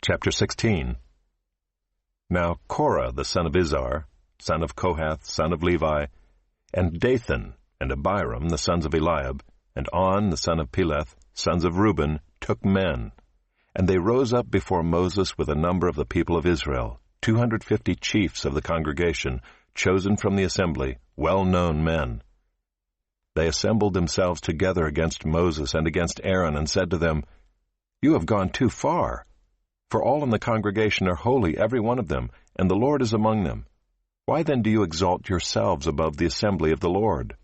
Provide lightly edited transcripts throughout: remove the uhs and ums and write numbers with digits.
Chapter 16. Now Korah the son of Izhar, son of Kohath, son of Levi, and Dathan and Abiram the sons of Eliab, and On the son of Peleth, sons of Reuben, took men. And they rose up before Moses with a number of the people of Israel, 250 chiefs of the congregation, chosen from the assembly, well-known men. They assembled themselves together against Moses and against Aaron, and said to them, "You have gone too far. For all in the congregation are holy, every one of them, and the Lord is among them. Why then do you exalt yourselves above the assembly of the Lord?"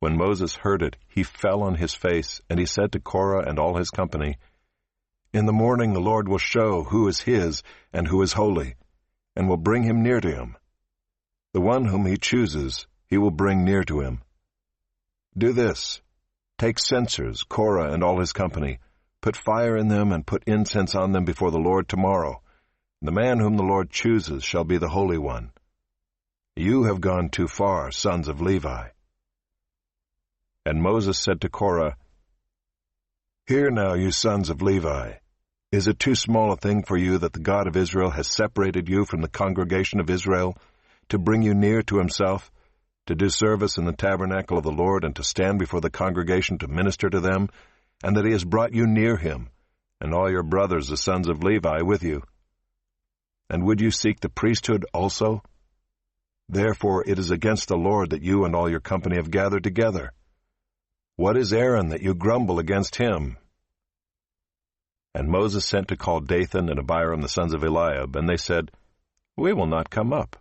When Moses heard it, he fell on his face, and he said to Korah and all his company, "In the morning the Lord will show who is his and who is holy, and will bring him near to him. The one whom he chooses, he will bring near to him. Do this, take censers, Korah and all his company, put fire in them and put incense on them before the Lord tomorrow. The man whom the Lord chooses shall be the Holy One. You have gone too far, sons of Levi." And Moses said to Korah, "Hear now, you sons of Levi. Is it too small a thing for you that the God of Israel has separated you from the congregation of Israel, to bring you near to himself, to do service in the tabernacle of the Lord, and to stand before the congregation to minister to them, and that he has brought you near him, and all your brothers the sons of Levi with you? And would you seek the priesthood also? Therefore it is against the Lord that you and all your company have gathered together. What is Aaron that you grumble against him?" And Moses sent to call Dathan and Abiram the sons of Eliab, and they said, "We will not come up.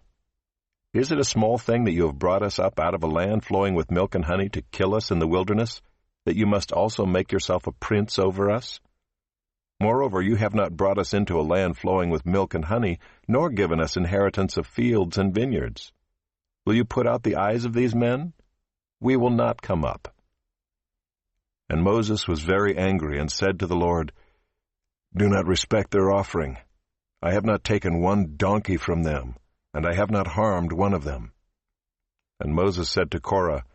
Is it a small thing that you have brought us up out of a land flowing with milk and honey to kill us in the wilderness, that you must also make yourself a prince over us? Moreover, you have not brought us into a land flowing with milk and honey, nor given us inheritance of fields and vineyards. Will you put out the eyes of these men? We will not come up." And Moses was very angry and said to the Lord, "Do not respect their offering. I have not taken one donkey from them, and I have not harmed one of them." And Moses said to Korah,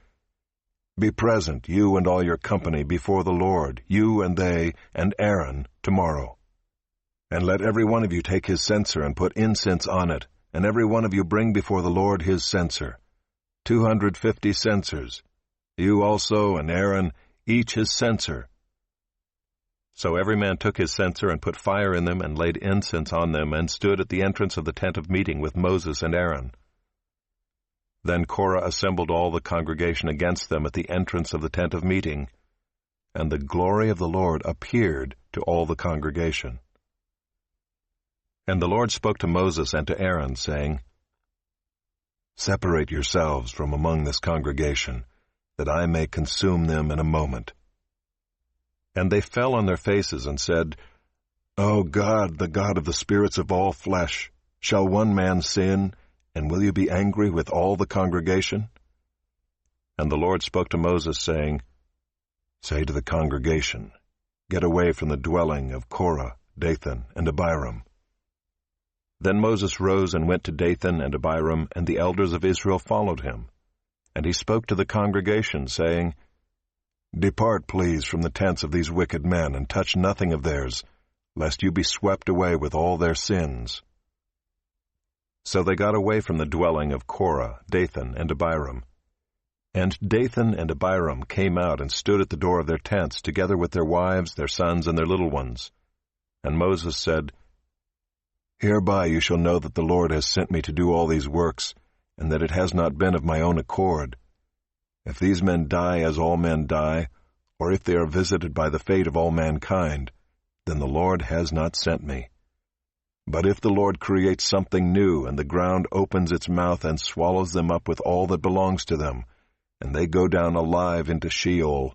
"Be present, you and all your company, before the Lord, you and they, and Aaron, tomorrow. And let every one of you take his censer and put incense on it, and every one of you bring before the Lord his censer, 250 censers, you also and Aaron, each his censer." So every man took his censer and put fire in them and laid incense on them, and stood at the entrance of the tent of meeting with Moses and Aaron. Then Korah assembled all the congregation against them at the entrance of the tent of meeting, and the glory of the Lord appeared to all the congregation. And the Lord spoke to Moses and to Aaron, saying, "Separate yourselves from among this congregation, that I may consume them in a moment." And they fell on their faces and said, "O God, the God of the spirits of all flesh, shall one man sin, and will you be angry with all the congregation?" And the Lord spoke to Moses, saying, "Say to the congregation, get away from the dwelling of Korah, Dathan, and Abiram." Then Moses rose and went to Dathan and Abiram, and the elders of Israel followed him. And he spoke to the congregation, saying, "Depart, please, from the tents of these wicked men, and touch nothing of theirs, lest you be swept away with all their sins." So they got away from the dwelling of Korah, Dathan, and Abiram. And Dathan and Abiram came out and stood at the door of their tents, together with their wives, their sons, and their little ones. And Moses said, "Hereby you shall know that the Lord has sent me to do all these works, and that it has not been of my own accord. If these men die as all men die, or if they are visited by the fate of all mankind, then the Lord has not sent me. But if the Lord creates something new, and the ground opens its mouth and swallows them up with all that belongs to them, and they go down alive into Sheol,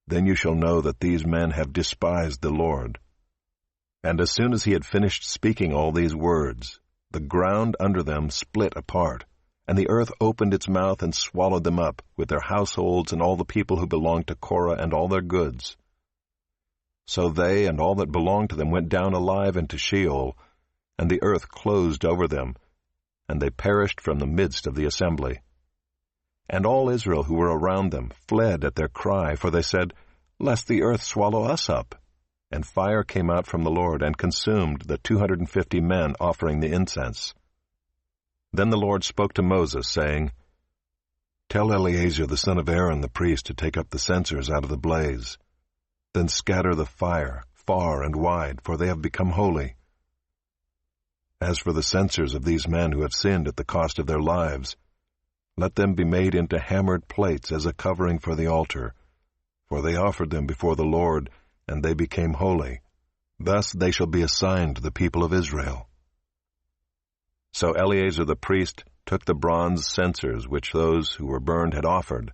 then you shall know that these men have despised the Lord." And as soon as he had finished speaking all these words, the ground under them split apart, and the earth opened its mouth and swallowed them up, with their households and all the people who belonged to Korah and all their goods. So they and all that belonged to them went down alive into Sheol, and the earth closed over them, and they perished from the midst of the assembly. And all Israel who were around them fled at their cry, for they said, "Lest the earth swallow us up." and fire came out from the Lord and consumed the 250 men offering the incense. Then the Lord spoke to Moses, saying, "Tell Eleazar the son of Aaron the priest to take up the censers out of the blaze. Then scatter the fire far and wide, for they have become holy. As for the censers of these men who have sinned at the cost of their lives, let them be made into hammered plates as a covering for the altar, for they offered them before the Lord, and they became holy. Thus they shall be assigned to the people of Israel." So Eleazar the priest took the bronze censers which those who were burned had offered,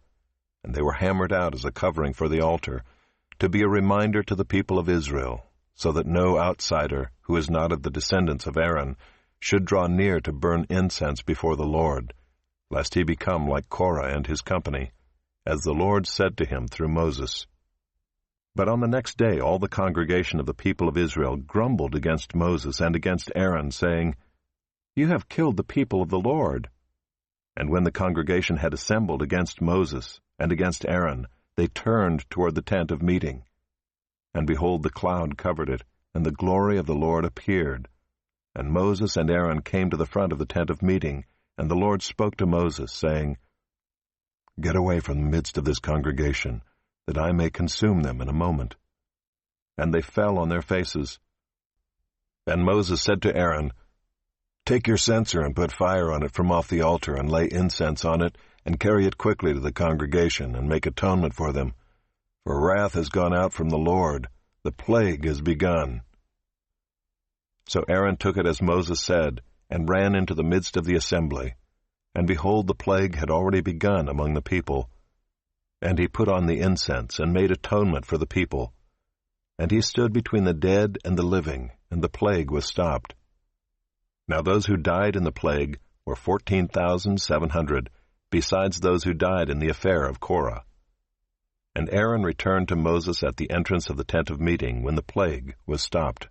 and they were hammered out as a covering for the altar, to be a reminder to the people of Israel, so that no outsider who is not of the descendants of Aaron should draw near to burn incense before the Lord, lest he become like Korah and his company, as the Lord said to him through Moses. But on the next day all the congregation of the people of Israel grumbled against Moses and against Aaron, saying, "You have killed the people of the Lord." And when the congregation had assembled against Moses and against Aaron, they turned toward the tent of meeting. And behold, the cloud covered it, and the glory of the Lord appeared. And Moses and Aaron came to the front of the tent of meeting, and the Lord spoke to Moses, saying, "Get away from the midst of this congregation, that I may consume them in a moment." And they fell on their faces. And Moses said to Aaron, "Take your censer and put fire on it from off the altar, and lay incense on it, and carry it quickly to the congregation, and make atonement for them. For wrath has gone out from the Lord, the plague has begun." So Aaron took it as Moses said, and ran into the midst of the assembly. And behold, the plague had already begun among the people. And he put on the incense, and made atonement for the people. And he stood between the dead and the living, and the plague was stopped. Now those who died in the plague were 14,700, besides those who died in the affair of Korah. And Aaron returned to Moses at the entrance of the tent of meeting when the plague was stopped.